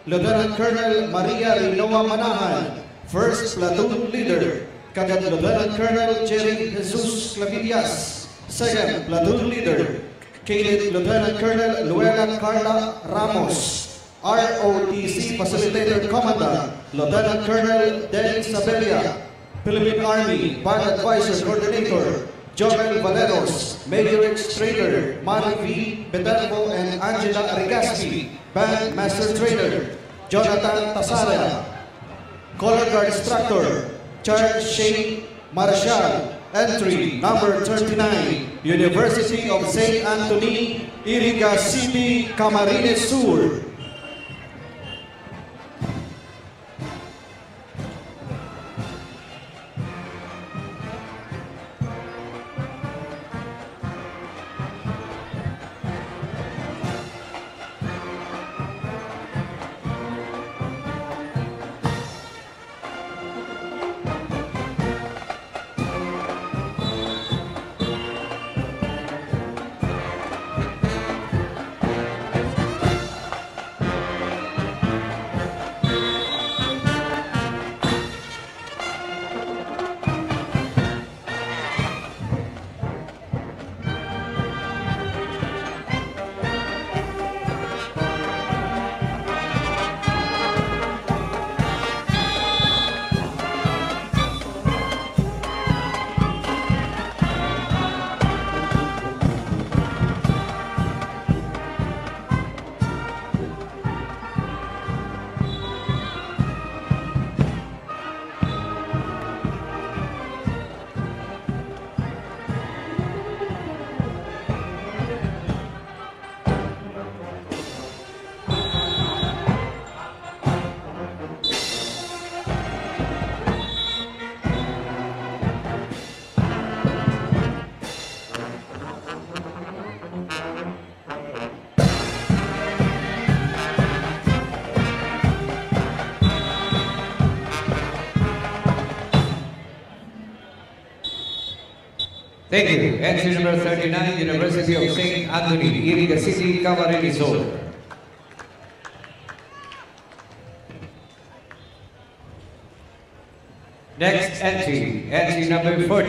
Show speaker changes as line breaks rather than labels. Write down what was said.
Lieutenant Colonel Maria Rinoa Manahan, 1st Platoon Leader. Cadet Lieutenant Colonel Jerry Jesus Clavillas, 2nd Platoon Leader. Cadet Lieutenant Colonel Luella Carla Ramos, ROTC Facilitator Commandant, Lieutenant Colonel Dennis Sabelia. Philippine Army Band Advisor Coordinator, Joel Valeros, Major X Trader, Mari V. Bederbo and Angela Regaspi, Band Master Trader, Jonathan Tasara, Color Guard Instructor, Charles Shane Marshall, Entry number 39, University of St. Anthony, Iriga City, Camarines Sur.
Thank you. Entry number 39, University of St. Anthony, Iriga City, Camarines Sur. Next entry number 40.